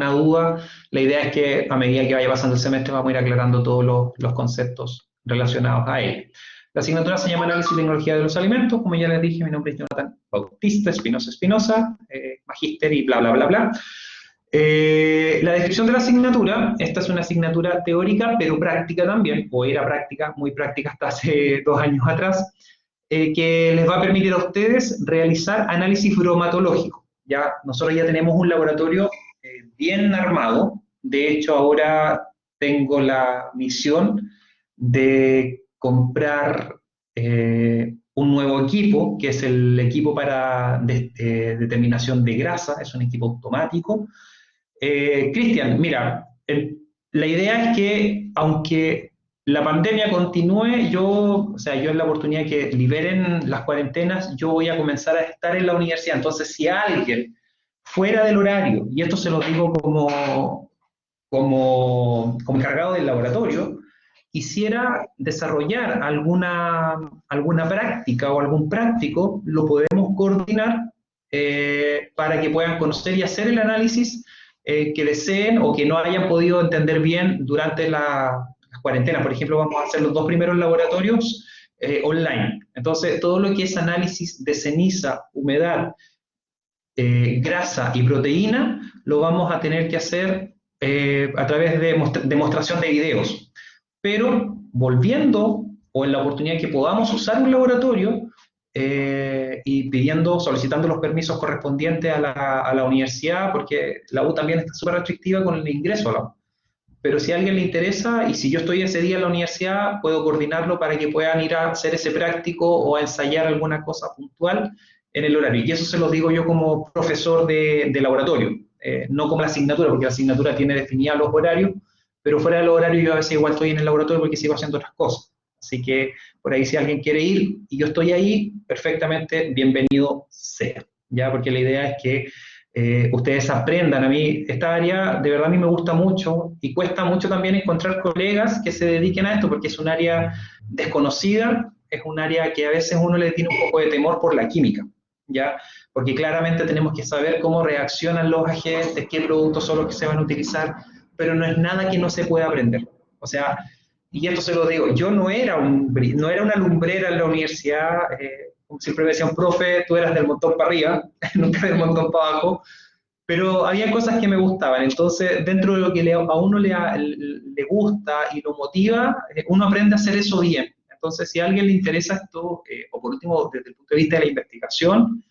alguna duda, la idea es que a medida que vaya pasando el semestre vamos a ir aclarando todos los conceptos relacionados a él. La asignatura se llama Análisis y Tecnología de los Alimentos. Como ya les dije, mi nombre es Jonathan Bautista Espinosa, magíster y bla, bla, bla, bla. La descripción de la asignatura, esta es una asignatura teórica, pero práctica también, o era práctica, muy práctica hasta hace 2 años atrás, que les va a permitir a ustedes realizar análisis bromatológico. Ya, nosotros ya tenemos un laboratorio bien armado. De hecho, ahora tengo la misión de comprar un nuevo equipo, que es el equipo para determinación de grasa, es un equipo automático. Cristian, mira, la idea es que aunque la pandemia continúe, yo en la oportunidad de que liberen las cuarentenas, yo voy a comenzar a estar en la universidad. Entonces, si alguien fuera del horario, y esto se lo digo como encargado del laboratorio, quisiera desarrollar alguna práctica o algún práctico, lo podemos coordinar para que puedan conocer y hacer el análisis que deseen o que no hayan podido entender bien durante las cuarentenas. Por ejemplo, vamos a hacer los 2 primeros laboratorios online. Entonces, todo lo que es análisis de ceniza, humedad, grasa y proteína, lo vamos a tener que hacer a través de demostración de videos. Pero volviendo, o en la oportunidad que podamos usar un laboratorio, y solicitando los permisos correspondientes a la universidad, porque la U también está súper restrictiva con el ingreso a la U. Pero si a alguien le interesa, y si yo estoy ese día en la universidad, puedo coordinarlo para que puedan ir a hacer ese práctico o a ensayar alguna cosa puntual en el horario. Y eso se lo digo yo como profesor de laboratorio, no como la asignatura, porque la asignatura tiene definidos los horarios, pero fuera del horario yo a veces igual estoy en el laboratorio porque sigo haciendo otras cosas. Así que por ahí si alguien quiere ir y yo estoy ahí, perfectamente bienvenido sea, ¿ya? Porque la idea es que ustedes aprendan. A mí esta área de verdad a mí me gusta mucho y cuesta mucho también encontrar colegas que se dediquen a esto porque es un área desconocida, es un área que a veces uno le tiene un poco de temor por la química, ¿ya? Porque claramente tenemos que saber cómo reaccionan los agentes, qué productos son los que se van a utilizar, pero no es nada que no se pueda aprender. O sea, y esto se lo digo, yo no era una lumbrera en la universidad, como siempre me decían, profe, tú eras del montón para arriba, nunca del montón para abajo, pero había cosas que me gustaban. Entonces, dentro de lo que a uno le gusta y lo motiva, uno aprende a hacer eso bien. Entonces, si a alguien le interesa esto, o por último, desde el punto de vista de la investigación,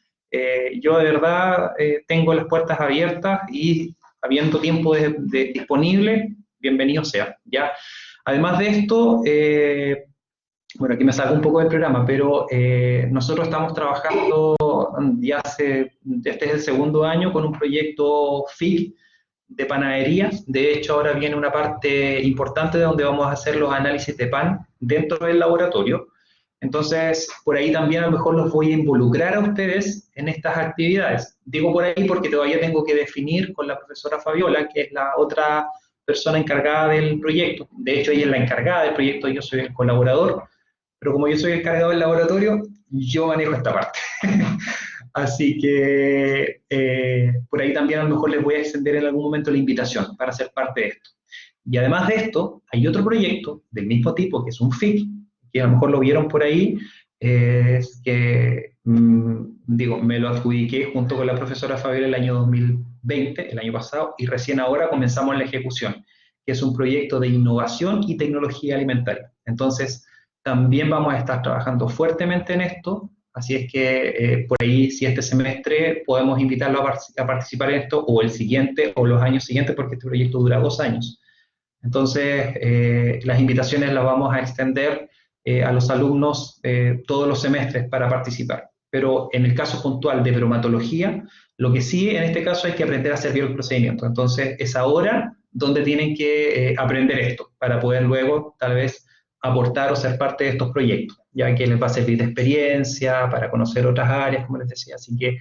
yo de verdad tengo las puertas abiertas y habiendo tiempo disponible, bienvenido sea, ¿ya? Además de esto, bueno, aquí me saco un poco del programa, pero nosotros estamos trabajando este es el segundo año con un proyecto FIC de panadería. De hecho, ahora viene una parte importante de donde vamos a hacer los análisis de pan dentro del laboratorio. Entonces, por ahí también a lo mejor los voy a involucrar a ustedes en estas actividades. Digo por ahí porque todavía tengo que definir con la profesora Fabiola, que es la otra persona encargada del proyecto. De hecho, ella es la encargada del proyecto, yo soy el colaborador, pero como yo soy el encargado del laboratorio, yo manejo esta parte. Así que por ahí también a lo mejor les voy a extender en algún momento la invitación para ser parte de esto. Y además de esto, hay otro proyecto del mismo tipo, que es un FIC, que a lo mejor lo vieron por ahí, es que, me lo adjudiqué junto con la profesora Fabiola el año 2020, el año pasado, y recién ahora comenzamos la ejecución, que es un proyecto de innovación y tecnología alimentaria. Entonces, también vamos a estar trabajando fuertemente en esto, así es que por ahí, si este semestre podemos invitarlo a participar en esto, o el siguiente, o los años siguientes, porque este proyecto dura 2 años. Entonces, las invitaciones las vamos a extender a los alumnos todos los semestres para participar. Pero en el caso puntual de bromatología, lo que sí en este caso hay que aprender a hacer bien el procedimiento. Entonces, es ahora donde tienen que aprender esto, para poder luego, tal vez, aportar o ser parte de estos proyectos, ya que les va a servir de experiencia, para conocer otras áreas, como les decía. Así que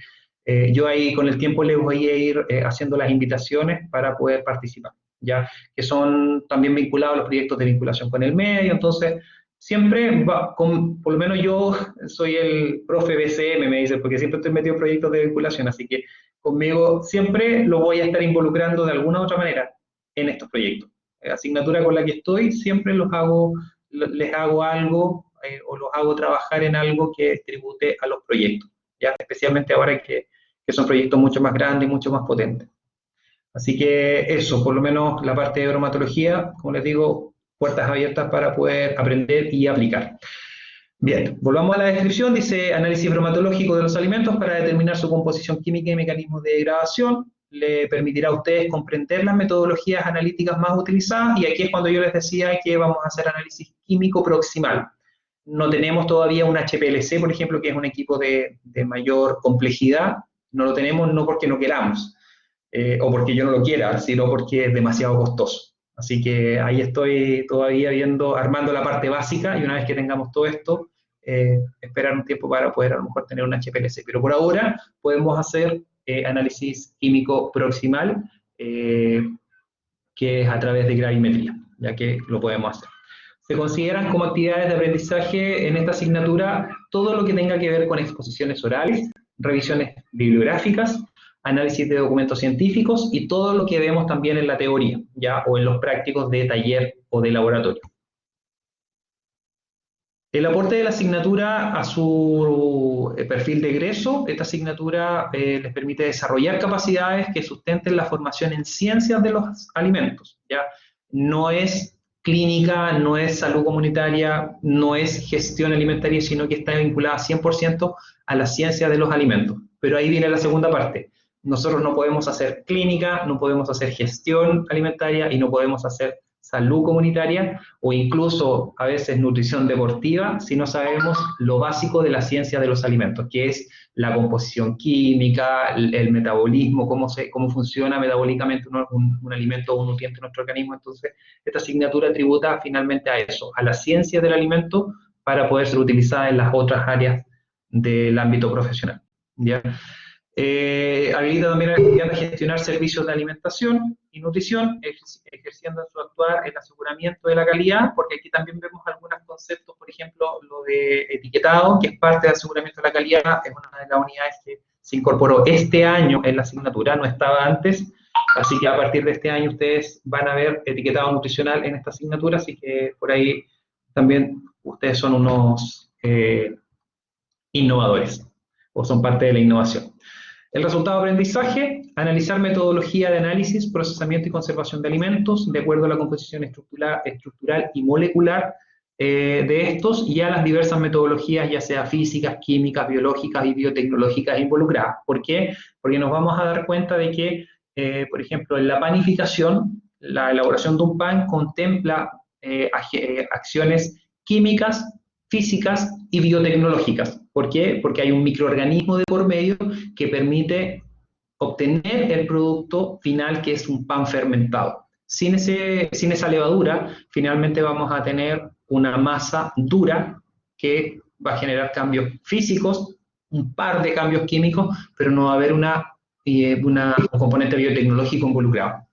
yo ahí con el tiempo les voy a ir haciendo las invitaciones para poder participar, ya que son también vinculados a los proyectos de vinculación con el medio. Entonces, siempre, por lo menos yo soy el profe BCM, me dice, porque siempre estoy metido en proyectos de vinculación, así que conmigo siempre lo voy a estar involucrando de alguna u otra manera en estos proyectos. La asignatura con la que estoy, siempre les hago algo o los hago trabajar en algo que tribute a los proyectos, ya especialmente ahora que son proyectos mucho más grandes y mucho más potentes. Así que eso, por lo menos la parte de bromatología, como les digo, puertas abiertas para poder aprender y aplicar. Bien, volvamos a la descripción. Dice análisis bromatológico de los alimentos para determinar su composición química y mecanismos de degradación. Le permitirá a ustedes comprender las metodologías analíticas más utilizadas, y aquí es cuando yo les decía que vamos a hacer análisis químico proximal. No tenemos todavía un HPLC, por ejemplo, que es un equipo de mayor complejidad. No lo tenemos no porque no queramos, o porque yo no lo quiera, sino porque es demasiado costoso. Así que ahí estoy todavía armando la parte básica, y una vez que tengamos todo esto, esperar un tiempo para poder a lo mejor tener un HPLC. Pero por ahora podemos hacer análisis químico proximal, que es a través de gravimetría, ya que lo podemos hacer. Se consideran como actividades de aprendizaje en esta asignatura todo lo que tenga que ver con exposiciones orales, revisiones bibliográficas, análisis de documentos científicos y todo lo que vemos también en la teoría, ya, o en los prácticos de taller o de laboratorio. El aporte de la asignatura a su perfil de egreso: esta asignatura les permite desarrollar capacidades que sustenten la formación en ciencias de los alimentos, ¿ya? No es clínica, no es salud comunitaria, no es gestión alimentaria, sino que está vinculada 100% a la ciencia de los alimentos. Pero ahí viene la segunda parte. Nosotros no podemos hacer clínica, no podemos hacer gestión alimentaria y no podemos hacer salud comunitaria o incluso a veces nutrición deportiva si no sabemos lo básico de la ciencia de los alimentos, que es la composición química, el metabolismo, cómo funciona metabólicamente un alimento o un nutriente en nuestro organismo. Entonces, esta asignatura tributa finalmente a eso, a la ciencia del alimento, para poder ser utilizada en las otras áreas del ámbito profesional, ¿ya? Habilita también al estudiante a gestionar servicios de alimentación y nutrición, ejerciendo en su actuar el aseguramiento de la calidad, porque aquí también vemos algunos conceptos, por ejemplo, lo de etiquetado, que es parte del aseguramiento de la calidad, es una de las unidades que se incorporó este año en la asignatura, no estaba antes, así que a partir de este año ustedes van a ver etiquetado nutricional en esta asignatura, así que por ahí también ustedes son unos innovadores, o son parte de la innovación. El resultado de aprendizaje: analizar metodología de análisis, procesamiento y conservación de alimentos de acuerdo a la composición estructural y molecular de estos y a las diversas metodologías, ya sea físicas, químicas, biológicas y biotecnológicas involucradas. ¿Por qué? Porque nos vamos a dar cuenta de que, por ejemplo, en la panificación, la elaboración de un pan contempla acciones químicas, físicas y biotecnológicas. ¿Por qué? Porque hay un microorganismo de por medio que permite obtener el producto final, que es un pan fermentado. Sin esa levadura, finalmente vamos a tener una masa dura que va a generar cambios físicos, un par de cambios químicos, pero no va a haber un componente biotecnológico involucrado.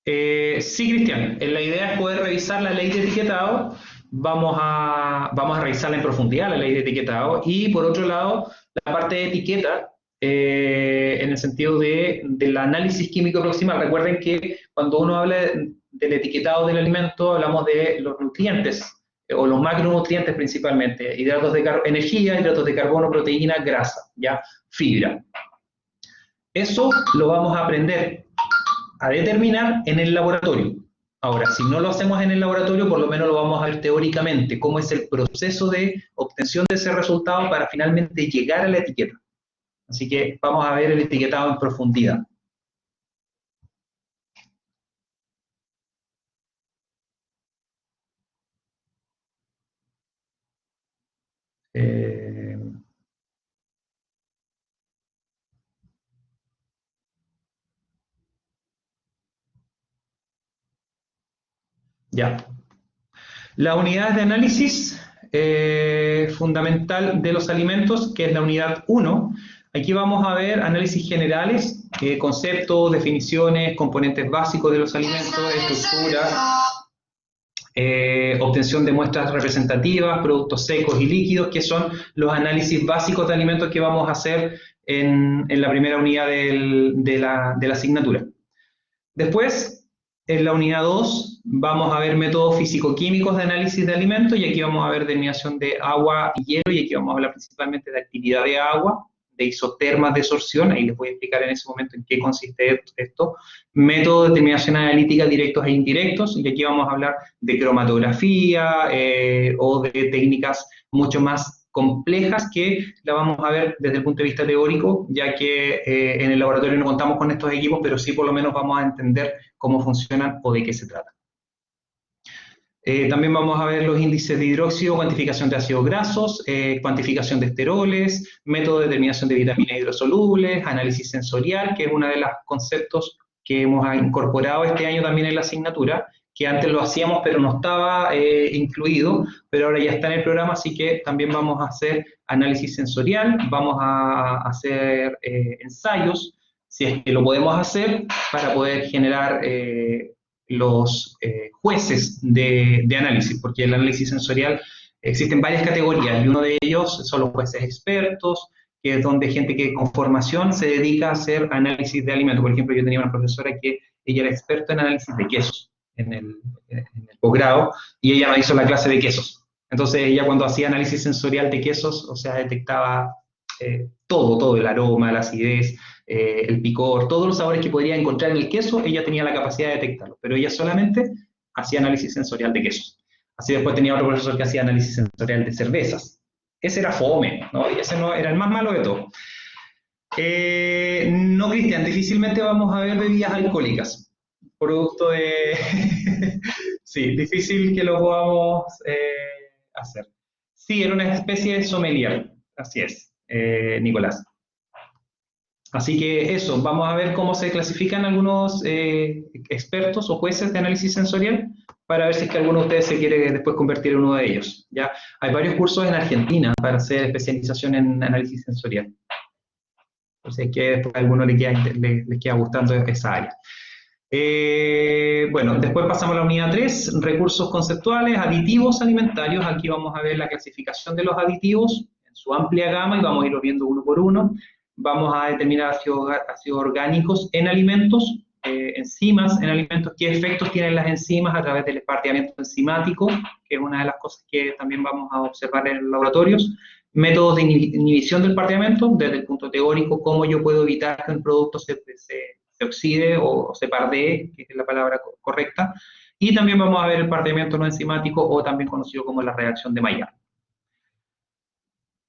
Sí, Cristian, la idea es poder revisar la ley de etiquetado. Vamos a revisarla en profundidad, la ley de etiquetado, y por otro lado, la parte de etiqueta, en el sentido del análisis químico proximal. Recuerden que cuando uno habla del etiquetado del alimento, hablamos de los nutrientes, o los macronutrientes principalmente, energía, hidratos de carbono, proteína, grasa, ¿ya? Fibra. Eso lo vamos a aprender a determinar en el laboratorio. Ahora, si no lo hacemos en el laboratorio, por lo menos lo vamos a ver teóricamente, cómo es el proceso de obtención de ese resultado para finalmente llegar a la etiqueta. Así que vamos a ver el etiquetado en profundidad. Ya. La unidad de análisis fundamental de los alimentos, que es la unidad 1. Aquí vamos a ver análisis generales, conceptos, definiciones, componentes básicos de los alimentos, estructura, obtención de muestras representativas, productos secos y líquidos, que son los análisis básicos de alimentos que vamos a hacer en la primera unidad de la asignatura. Después, en la unidad 2, vamos a ver métodos físico-químicos de análisis de alimentos, y aquí vamos a ver determinación de agua y hielo, y aquí vamos a hablar principalmente de actividad de agua, de isotermas de sorción, ahí les voy a explicar en ese momento en qué consiste esto, métodos de determinación analítica directos e indirectos, y aquí vamos a hablar de cromatografía o de técnicas mucho más complejas que la vamos a ver desde el punto de vista teórico, ya que en el laboratorio no contamos con estos equipos, pero sí por lo menos vamos a entender cómo funcionan o de qué se trata. También vamos a ver los índices de hidróxido, cuantificación de ácidos grasos, cuantificación de esteroles, método de determinación de vitaminas hidrosolubles, análisis sensorial, que es uno de los conceptos que hemos incorporado este año también en la asignatura, que antes lo hacíamos pero no estaba incluido, pero ahora ya está en el programa, así que también vamos a hacer análisis sensorial, vamos a hacer ensayos, si es que lo podemos hacer, para poder generar los jueces de análisis, porque el análisis sensorial existen varias categorías, y uno de ellos son los jueces expertos, que es donde gente que con formación se dedica a hacer análisis de alimentos. Por ejemplo, yo tenía una profesora que ella era experta en análisis de quesos en el posgrado, y ella nos hizo la clase de quesos. Entonces ella, cuando hacía análisis sensorial de quesos, o sea, detectaba todo, el aroma, la acidez, el picor, todos los sabores que podría encontrar en el queso, ella tenía la capacidad de detectarlo, pero ella solamente hacía análisis sensorial de quesos. Así después tenía otro profesor que hacía análisis sensorial de cervezas. Ese era fome, ¿no? Y ese no, era el más malo de todo. No, Cristian, difícilmente vamos a ver bebidas alcohólicas, producto de... sí, difícil que lo podamos hacer. Sí, era una especie de sommelier, así es, Nicolás. Así que eso, vamos a ver cómo se clasifican algunos expertos o jueces de análisis sensorial, para ver si es que alguno de ustedes se quiere después convertir en uno de ellos. ¿Ya? Hay varios cursos en Argentina para hacer especialización en análisis sensorial. Entonces, que después a alguno le queda gustando esa área. Bueno, después pasamos a la unidad 3, recursos conceptuales, aditivos alimentarios. Aquí vamos a ver la clasificación de los aditivos en su amplia gama, y vamos a irlo viendo uno por uno. Vamos a determinar ácidos orgánicos en alimentos, enzimas en alimentos, qué efectos tienen las enzimas a través del esparteamiento enzimático, que es una de las cosas que también vamos a observar en los laboratorios. Métodos de inhibición del esparteamiento, desde el punto teórico, cómo yo puedo evitar que un producto se oxide o se pardee, que es la palabra correcta. Y también vamos a ver el esparteamiento no enzimático, o también conocido como la reacción de Maillard.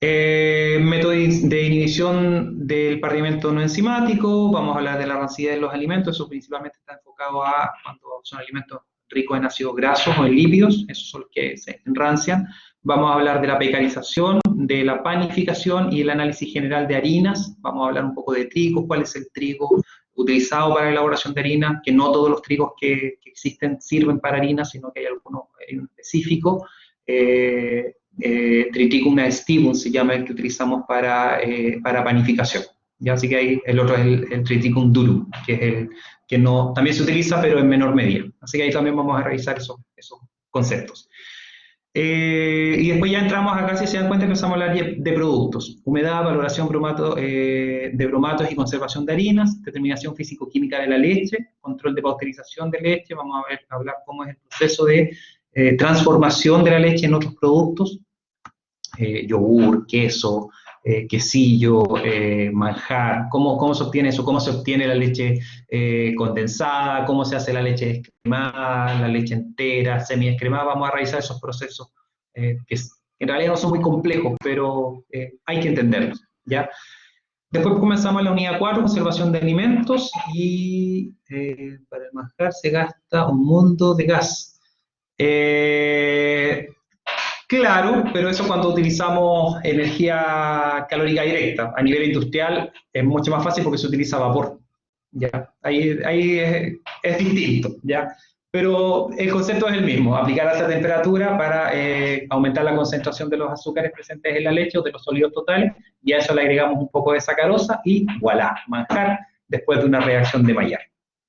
Método de inhibición del esparcimiento no enzimático, vamos a hablar de la rancidez de los alimentos, eso principalmente está enfocado a cuando son alimentos ricos en ácidos grasos o en lípidos, esos son los que se enrancian. Vamos a hablar de la pecarización, de la panificación y el análisis general de harinas. Vamos a hablar un poco de trigo, cuál es el trigo utilizado para la elaboración de harina, que no todos los trigos que existen sirven para harina, sino que hay algunos específicos. Triticum aestivum se llama el que utilizamos para panificación. ¿Ya? Así que ahí el otro es el Triticum durum, que es el que no, también se utiliza, pero en menor medida. Así que ahí también vamos a revisar esos conceptos. Y después ya entramos acá, si se dan cuenta, empezamos a hablar de productos. Humedad, valoración de bromatos y conservación de harinas, determinación físico-química de la leche, control de pasteurización de leche, vamos a hablar cómo es el proceso de transformación de la leche en otros productos, yogur, queso, quesillo, manjar, cómo se obtiene eso, cómo se obtiene la leche condensada, cómo se hace la leche descremada, la leche entera, semidescremada. Vamos a revisar esos procesos que en realidad no son muy complejos, pero hay que entenderlos, ¿ya? Después comenzamos la unidad 4, conservación de alimentos, y para el manjar se gasta un mundo de gas. Claro, pero eso cuando utilizamos energía calórica directa. A nivel industrial es mucho más fácil porque se utiliza vapor. ¿Ya? Ahí es distinto, ¿ya? Pero el concepto es el mismo, aplicar alta temperatura para aumentar la concentración de los azúcares presentes en la leche o de los sólidos totales, y a eso le agregamos un poco de sacarosa y voilà, manjar después de una reacción de Maillard.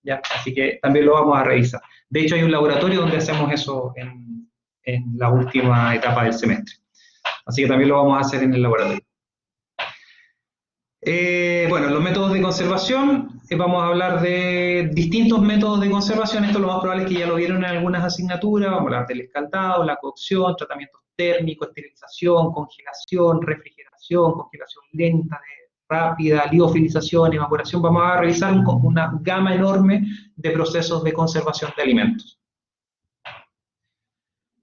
¿ya? Así que también lo vamos a revisar. De hecho, hay un laboratorio donde hacemos eso en la última etapa del semestre. Así que también lo vamos a hacer en el laboratorio. Bueno, los métodos de conservación, vamos a hablar de distintos métodos de conservación. Esto lo más probable es que ya lo vieron en algunas asignaturas. Vamos a hablar del escaldado, la cocción, tratamientos térmicos, esterilización, congelación, refrigeración, congelación lenta, rápida, liofilización, evaporación. Vamos a revisar una gama enorme de procesos de conservación de alimentos.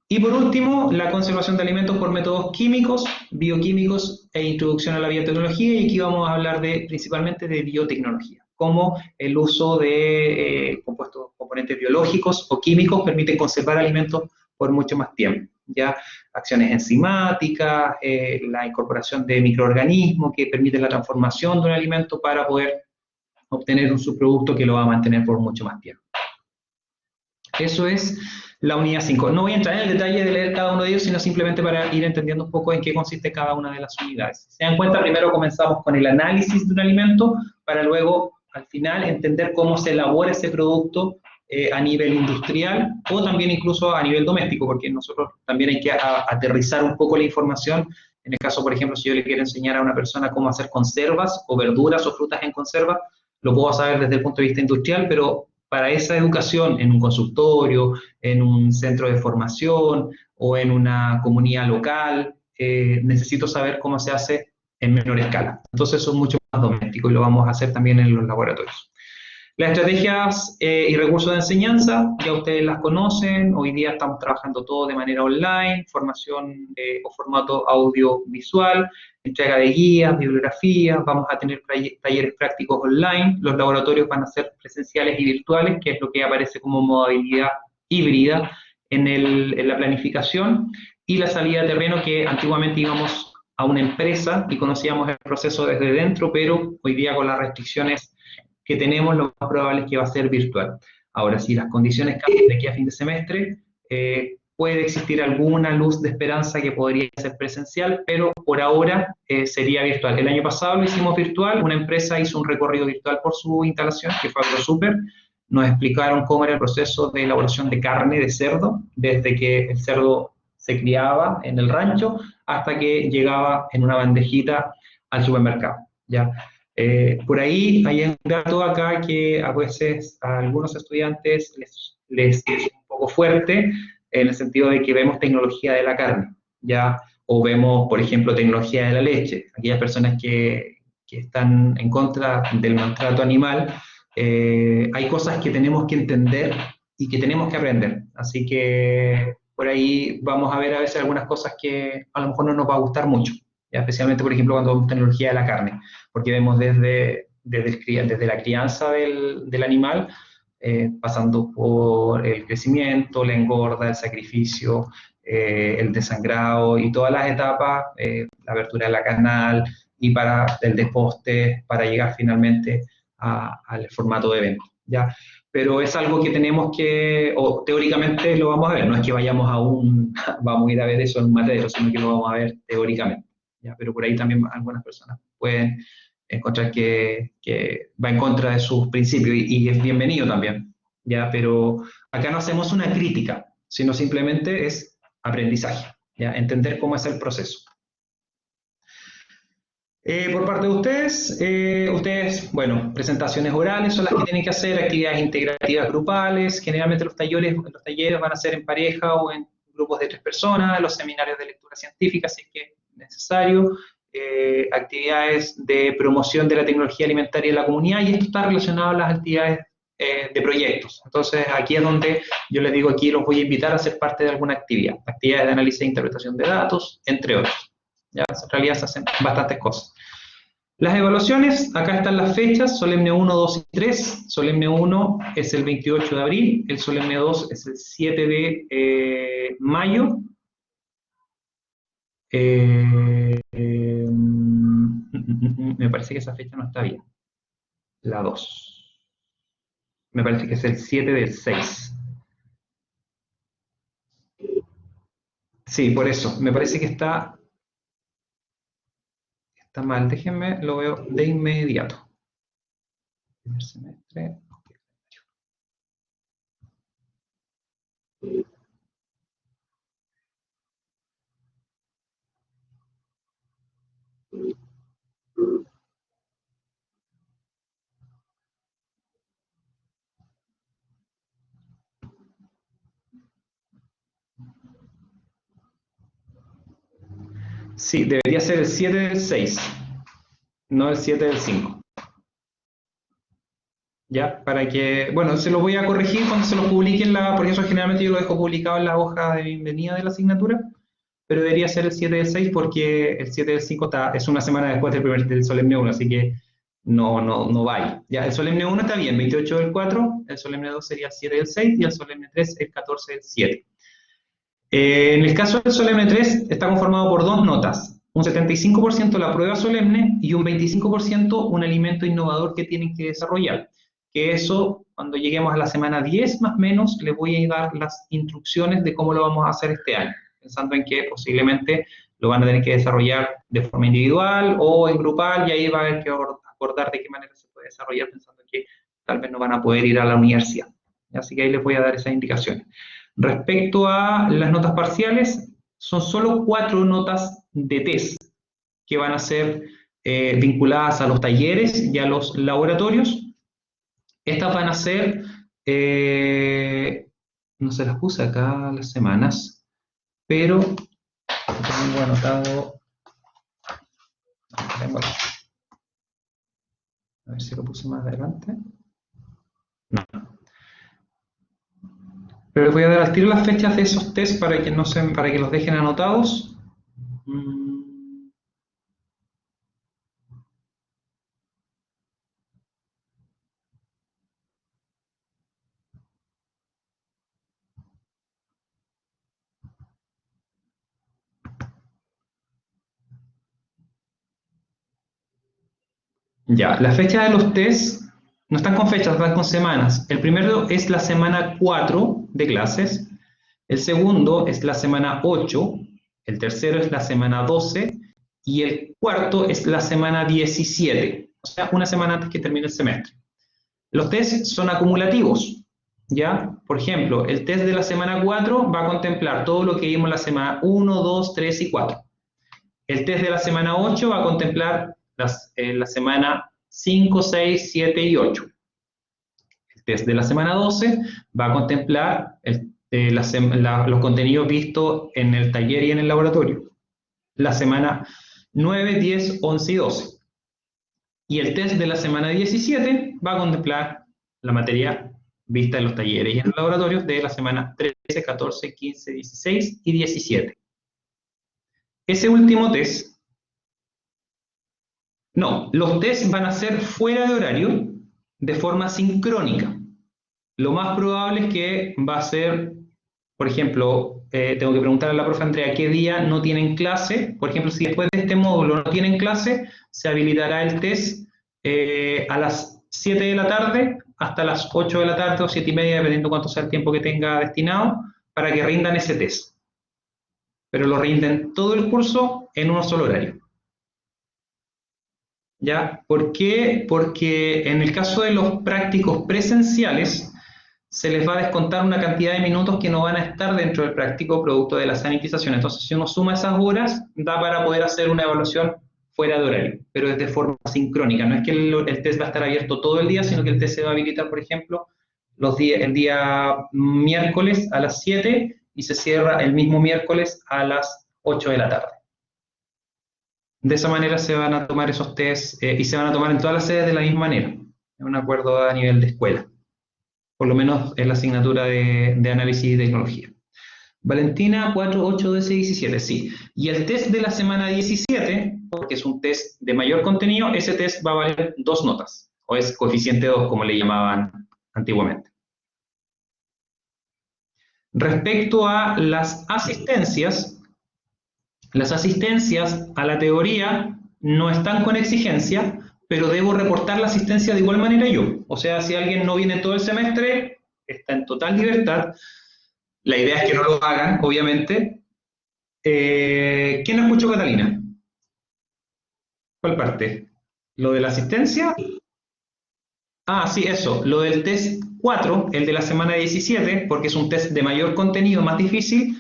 Y por último, la conservación de alimentos por métodos químicos, bioquímicos e introducción a la biotecnología. Y aquí vamos a hablar principalmente de biotecnología, como el uso de componentes biológicos o químicos permite conservar alimentos por mucho más tiempo. ¿Ya? Acciones enzimáticas, la incorporación de microorganismos que permiten la transformación de un alimento para poder obtener un subproducto que lo va a mantener por mucho más tiempo. Eso es la unidad 5. No voy a entrar en el detalle de leer cada uno de ellos, sino simplemente para ir entendiendo un poco en qué consiste cada una de las unidades. Si se dan cuenta, primero comenzamos con el análisis de un alimento, para luego, al final, entender cómo se elabora ese producto a nivel industrial, o también incluso a nivel doméstico, porque nosotros también hay que aterrizar un poco la información. En el caso, por ejemplo, si yo le quiero enseñar a una persona cómo hacer conservas, o verduras o frutas en conserva, lo puedo saber desde el punto de vista industrial, pero para esa educación en un consultorio, en un centro de formación o en una comunidad local, necesito saber cómo se hace en menor escala. Entonces son mucho más domésticos y lo vamos a hacer también en los laboratorios. Las estrategias y recursos de enseñanza, ya ustedes las conocen, hoy día estamos trabajando todo de manera online, formación o formato audiovisual, entrega de guías, bibliografías, vamos a tener talleres prácticos online, los laboratorios van a ser presenciales y virtuales, que es lo que aparece como modalidad híbrida en la planificación, y la salida de terreno, que antiguamente íbamos a una empresa y conocíamos el proceso desde dentro, pero hoy día con las restricciones que tenemos, lo más probable es que va a ser virtual. Ahora, si las condiciones cambian de aquí a fin de semestre, puede existir alguna luz de esperanza que podría ser presencial, pero por ahora sería virtual. El año pasado lo hicimos virtual, una empresa hizo un recorrido virtual por su instalación, que fue AgroSuper, nos explicaron cómo era el proceso de elaboración de carne de cerdo, desde que el cerdo se criaba en el rancho hasta que llegaba en una bandejita al supermercado, ¿ya? Por ahí hay un dato acá que a veces a algunos estudiantes les es un poco fuerte, en el sentido de que vemos tecnología de la carne, ¿ya? O vemos, por ejemplo, tecnología de la leche. Aquellas personas que están en contra del maltrato animal, hay cosas que tenemos que entender y que tenemos que aprender. Así que por ahí vamos a ver a veces algunas cosas que a lo mejor no nos va a gustar mucho, ¿ya? Especialmente, por ejemplo, cuando vemos tecnología de la carne, porque vemos desde la crianza del animal, pasando por el crecimiento, la engorda, el sacrificio, el desangrado y todas las etapas, la abertura de la canal y para el desposte, para llegar finalmente al formato de venta, ¿ya? Pero es algo que tenemos que, o teóricamente lo vamos a ver, no es que vayamos vamos a ir a ver eso en un matadero, sino que lo vamos a ver teóricamente, ¿ya? Pero por ahí también algunas personas pueden encontrar que va en contra de sus principios y es bienvenido también, ¿ya? Pero acá no hacemos una crítica, sino simplemente es aprendizaje, ¿ya? Entender cómo es el proceso. Por parte de ustedes, bueno, presentaciones orales son las que tienen que hacer, actividades integrativas grupales, generalmente los talleres van a ser en pareja o en grupos de 3 personas, los seminarios de lectura científica, si es que es necesario, actividades de promoción de la tecnología alimentaria en la comunidad, y esto está relacionado a las actividades de proyectos. Entonces, aquí es donde yo les digo, aquí los voy a invitar a ser parte de alguna actividad, actividades de análisis e interpretación de datos, entre otros. Ya, en realidad se hacen bastantes cosas. Las evaluaciones, acá están las fechas, Solemne 1, 2 y 3. Solemne 1 es el 28 de abril, el Solemne 2 es el 7 de mayo. Me parece que esa fecha no está bien. La 2. Me parece que es el 7 del 6. Sí, por eso. Me parece que está mal. Déjenme, lo veo de inmediato. Primer semestre. Sí, debería ser el 7 del 6, no el 7 del 5. ¿Ya? Para que, bueno, se lo voy a corregir cuando se lo publique porque eso generalmente yo lo dejo publicado en la hoja de bienvenida de la asignatura, pero debería ser el 7 del 6 porque el 7 del 5 es una semana después del solemne 1, así que no va ahí. Ya, el solemne 1 está bien, 28 del 4, el solemne 2 sería el 7 del 6 y el solemne 3 el 14 del 7. En el caso del solemne 3 está conformado por dos notas, un 75% la prueba solemne y un 25% un alimento innovador que tienen que desarrollar. Que eso, cuando lleguemos a la semana 10 más o menos, les voy a dar las instrucciones de cómo lo vamos a hacer este año, pensando en que posiblemente lo van a tener que desarrollar de forma individual o en grupal, y ahí va a haber que acordar de qué manera se puede desarrollar, pensando en que tal vez no van a poder ir a la universidad. Así que ahí les voy a dar esas indicaciones. Respecto a las notas parciales, son solo 4 notas de test que van a ser vinculadas a los talleres y a los laboratorios. Estas van a ser, no se las puse acá las semanas, pero tengo anotado, tengo aquí. A ver si lo puse más adelante. No. Pero les voy a dar al tiro las fechas de esos test para que, para que los dejen anotados. Ya, la fecha de los test no están con fechas, están con semanas. El primero es la semana 4 de clases, el segundo es la semana 8, el tercero es la semana 12 y el cuarto es la semana 17, o sea, una semana antes que termine el semestre. Los test son acumulativos, ¿ya? Por ejemplo, el test de la semana 4 va a contemplar todo lo que vimos la semana 1, 2, 3 y 4. El test de la semana 8 va a contemplar la semana 5, 6, 7 y 8. El test de la semana 12 va a contemplar los contenidos vistos en el taller y en el laboratorio. La semana 9, 10, 11 y 12. Y el test de la semana 17 va a contemplar la materia vista en los talleres y en los laboratorios de la semana 13, 14, 15, 16 y 17. Ese último test, no, los tests van a ser fuera de horario, de forma sincrónica. Lo más probable es que va a ser, por ejemplo, tengo que preguntarle a la profe Andrea qué día no tienen clase. Por ejemplo, si después de este módulo no tienen clase, se habilitará el test a las 7 de la tarde hasta las 8 de la tarde o 7 y media, dependiendo cuánto sea el tiempo que tenga destinado, para que rindan ese test. Pero lo rinden todo el curso en un solo horario. ¿Ya? ¿Por qué? Porque en el caso de los prácticos presenciales, se les va a descontar una cantidad de minutos que no van a estar dentro del práctico producto de la sanitización. Entonces, si uno suma esas horas, da para poder hacer una evaluación fuera de horario, pero es de forma sincrónica. No es que el test va a estar abierto todo el día, sino que el test se va a habilitar, por ejemplo, el día miércoles a las 7 y se cierra el mismo miércoles a las 8 de la tarde. De esa manera se van a tomar esos test y se van a tomar en todas las sedes de la misma manera, en un acuerdo a nivel de escuela, por lo menos en la asignatura de análisis y tecnología. Valentina, 4, 8, 12, 17, sí. Y el test de la semana 17, porque es un test de mayor contenido, ese test va a valer 2 notas, o es coeficiente 2, como le llamaban antiguamente. Respecto a las asistencias a la teoría no están con exigencia, pero debo reportar la asistencia de igual manera yo. O sea, si alguien no viene todo el semestre, está en total libertad. La idea es que no lo hagan, obviamente. ¿Quién no escuchó, Catalina? ¿Cuál parte? ¿Lo de la asistencia? Ah, sí, eso. Lo del test 4, el de la semana 17, porque es un test de mayor contenido, más difícil,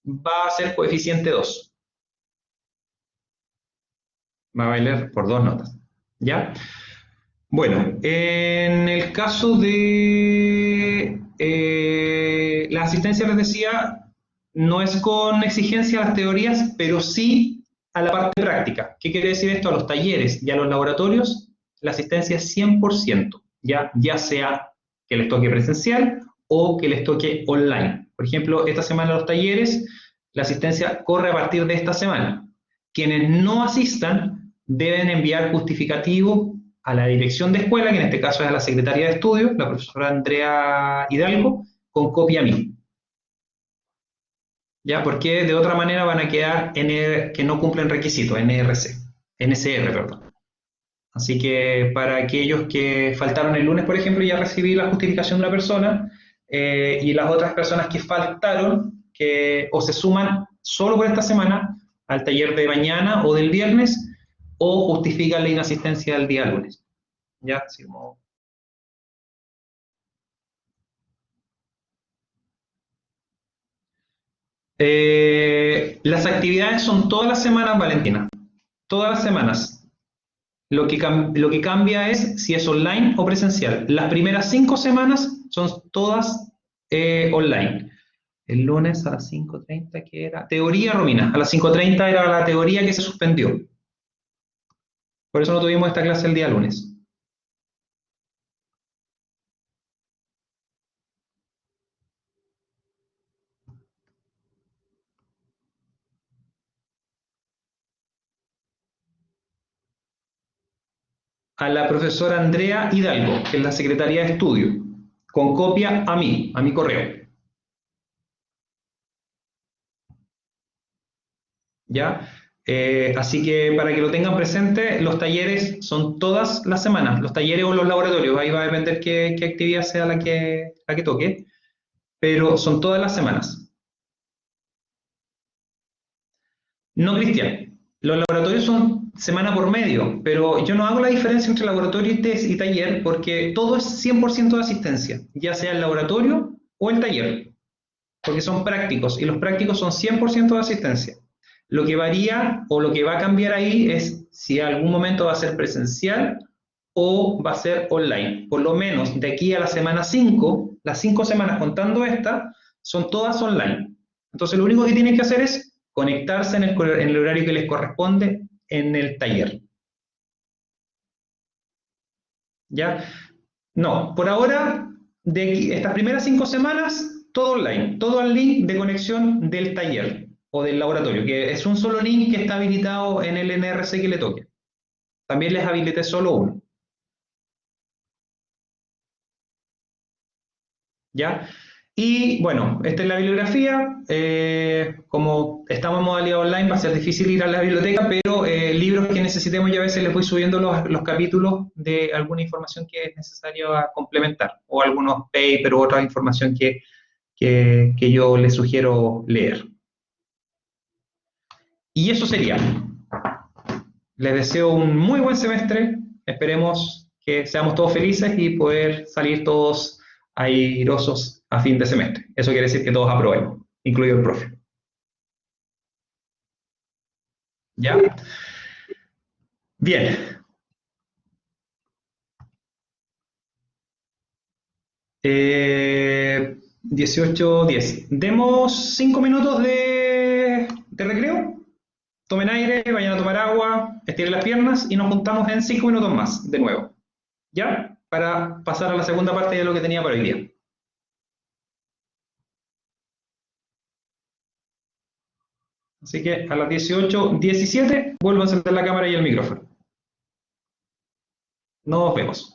va a ser coeficiente 2. Va a valer por 2 notas. ¿Ya? Bueno, en el caso de la asistencia, les decía, no es con exigencia a las teorías, pero sí a la parte práctica. ¿Qué quiere decir esto? A los talleres y a los laboratorios, la asistencia es 100%, ya sea que les toque presencial o que les toque online. Por ejemplo, esta semana los talleres, la asistencia corre a partir de esta semana. Quienes no asistan deben enviar justificativo a la dirección de escuela, que en este caso es a la secretaria de estudios, la profesora Andrea Hidalgo, con copia a mí. ¿Ya? Porque de otra manera van a quedar que no cumplen requisitos, NSR, perdón. Así que para aquellos que faltaron el lunes, por ejemplo, ya recibí la justificación de la persona, y las otras personas que faltaron, o se suman solo por esta semana al taller de mañana o del viernes, o justifican la inasistencia del día lunes. ¿Ya? Así como... las actividades son todas las semanas, Valentina. Todas las semanas. Lo que cambia es si es online o presencial. Las primeras 5 semanas son todas online. El lunes a las 5:30, ¿qué era? Teoría, Romina. A las 5:30 era la teoría que se suspendió. Por eso no tuvimos esta clase el día lunes. A la profesora Andrea Hidalgo, que es la secretaria de estudio, con copia a mi correo. ¿Ya? Así que para que lo tengan presente, los talleres son todas las semanas, los talleres o los laboratorios, ahí va a depender qué actividad sea la que toque, pero son todas las semanas. No, Cristian, los laboratorios son semana por medio, pero yo no hago la diferencia entre laboratorio y test y taller porque todo es 100% de asistencia, ya sea el laboratorio o el taller, porque son prácticos y los prácticos son 100% de asistencia. Lo que varía o lo que va a cambiar ahí es si en algún momento va a ser presencial o va a ser online. Por lo menos de aquí a la semana 5, las 5 semanas contando esta, son todas online. Entonces lo único que tienen que hacer es conectarse en el horario que les corresponde en el taller. ¿Ya? No, por ahora, de estas primeras 5 semanas, todo online, todo al link de conexión del taller o del laboratorio, que es un solo link que está habilitado en el NRC que le toque. También les habilité solo uno. ¿Ya? Y bueno, esta es la bibliografía. Como estamos en modalidad online, va a ser difícil ir a la biblioteca, pero libros que necesitemos ya a veces les voy subiendo los capítulos de alguna información que es necesaria complementar, o algunos papers u otra información que yo les sugiero leer. Y eso sería. Les deseo un muy buen semestre. Esperemos que seamos todos felices y poder salir todos airosos a fin de semestre. Eso quiere decir que todos aprobemos, incluido el profe. ¿Ya? Bien. 18:10. Demos 5 minutos de recreo. Tomen aire, vayan a tomar agua, estiren las piernas y nos juntamos en 5 minutos más, de nuevo. ¿Ya? Para pasar a la segunda parte de lo que tenía para hoy día. Así que a las 18:17 vuelvo a encender la cámara y el micrófono. Nos vemos.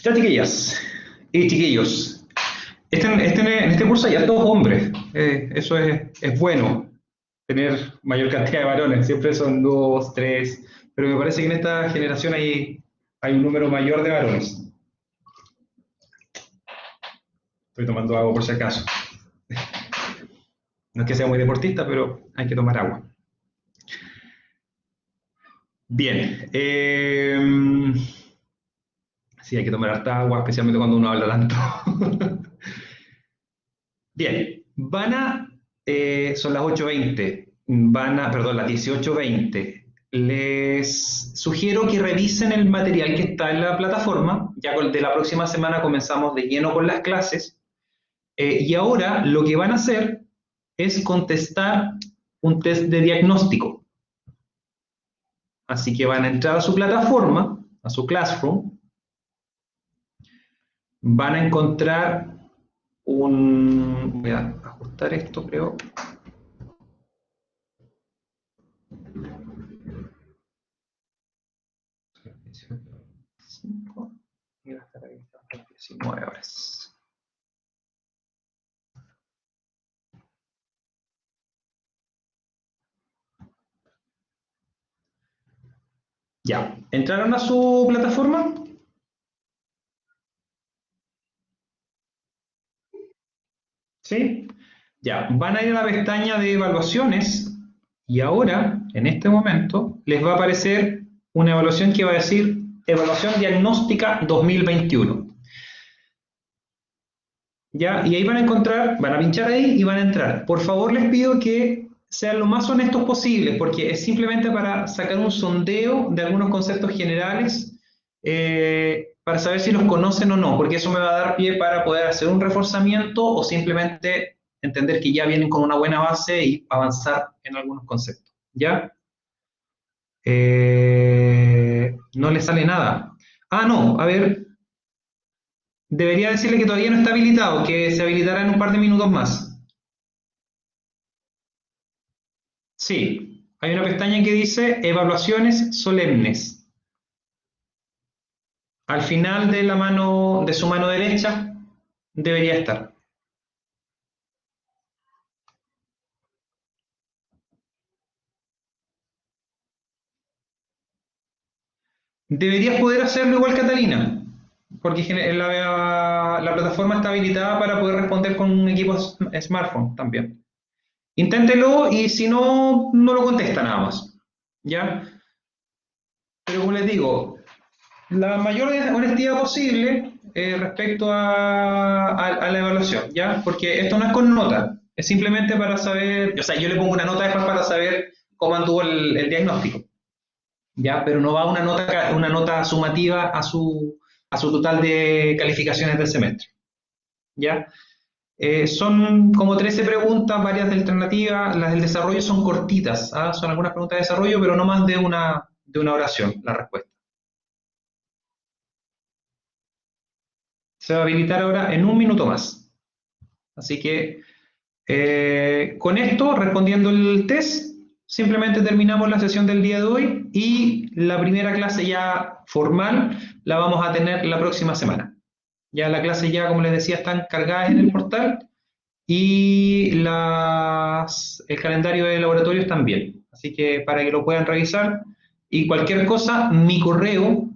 Ya, chiquillas y chiquillos, en este curso hay hartos hombres. Eso es bueno, tener mayor cantidad de varones. Siempre son dos, tres, pero me parece que en esta generación hay un número mayor de varones. Estoy tomando agua por si acaso. No es que sea muy deportista, pero hay que tomar agua. Bien. Sí, hay que tomar harta agua, especialmente cuando uno habla tanto. Bien, son las 8:20, perdón, las 18:20. Les sugiero que revisen el material que está en la plataforma. Ya de la próxima semana comenzamos de lleno con las clases. Y ahora lo que van a hacer es contestar un test de diagnóstico. Así que van a entrar a su plataforma, a su Classroom. Van a encontrar voy a ajustar esto, creo. Y va a estar ahí hasta las 19 horas. Ya, ¿entraron a su plataforma? ¿Sí? Ya, van a ir a la pestaña de evaluaciones y ahora, en este momento, les va a aparecer una evaluación que va a decir Evaluación Diagnóstica 2021. Ya, y ahí van a encontrar, van a pinchar ahí y van a entrar. Por favor, les pido que sean lo más honestos posibles, porque es simplemente para sacar un sondeo de algunos conceptos generales, para saber si los conocen o no, porque eso me va a dar pie para poder hacer un reforzamiento o simplemente entender que ya vienen con una buena base y avanzar en algunos conceptos. ¿Ya? No le sale nada. Ah, no, a ver, debería decirle que todavía no está habilitado, que se habilitará en un par de minutos más. Sí, hay una pestaña que dice Evaluaciones solemnes. Al final de su mano derecha debería estar. Deberías poder hacerlo igual, Catalina, porque la plataforma está habilitada para poder responder con un equipo smartphone también. Inténtelo y si no, no lo contesta nada más. ¿Ya? Pero como les digo, la mayor honestidad posible respecto a la evaluación, ¿ya? Porque esto no es con nota, es simplemente para saber, o sea, yo le pongo una nota después para saber cómo anduvo el diagnóstico, ¿ya? Pero no va una nota sumativa a su total de calificaciones del semestre, ¿ya? Son como 13 preguntas, varias de alternativa, las del desarrollo son cortitas, ¿ah? Son algunas preguntas de desarrollo, pero no más de una oración la respuesta. Se va a habilitar ahora en un minuto más. Así que con esto, respondiendo el test, simplemente terminamos la sesión del día de hoy y la primera clase ya formal la vamos a tener la próxima semana. Ya la clase ya, como les decía, están cargadas en el portal y el calendario de laboratorios también. Así que para que lo puedan revisar y cualquier cosa, mi correo,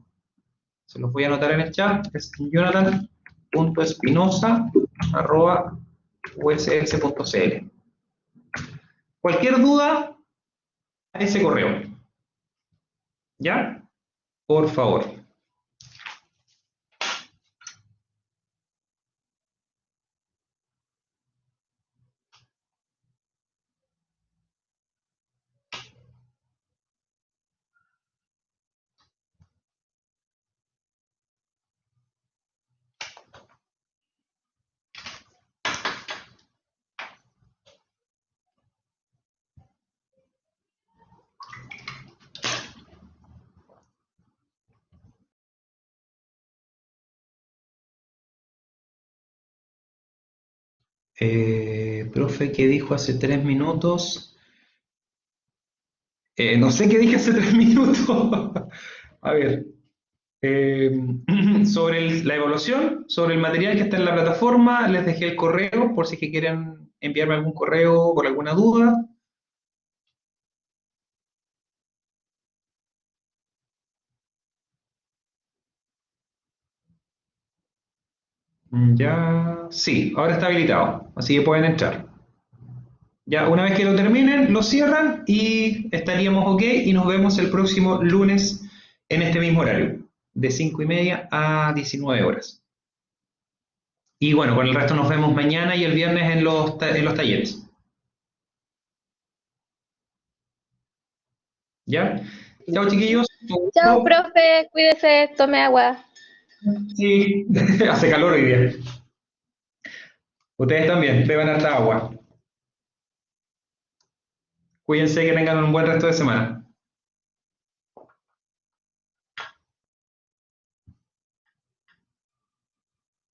se los voy a anotar en el chat, es jonathan.espinosa@uss.cl. Cualquier duda, a ese correo. ¿Ya? Por favor. Profe, ¿qué dijo hace 3 minutos? No sé qué dije hace 3 minutos. A ver. Eh, sobre la evaluación, sobre el material que está en la plataforma, les dejé el correo por si es que quieren enviarme algún correo por alguna duda. Ya, sí, ahora está habilitado, así que pueden entrar. Ya, una vez que lo terminen, lo cierran y estaríamos ok y nos vemos el próximo lunes en este mismo horario, de 5:30 a 19 horas. Y bueno, con el resto nos vemos mañana y el viernes en en los talleres. ¿Ya? Chao, chiquillos. Un Chao, gusto. profe, cuídese, tome agua. Sí, hace calor hoy día. Ustedes también, beban harta agua. Cuídense que tengan un buen resto de semana.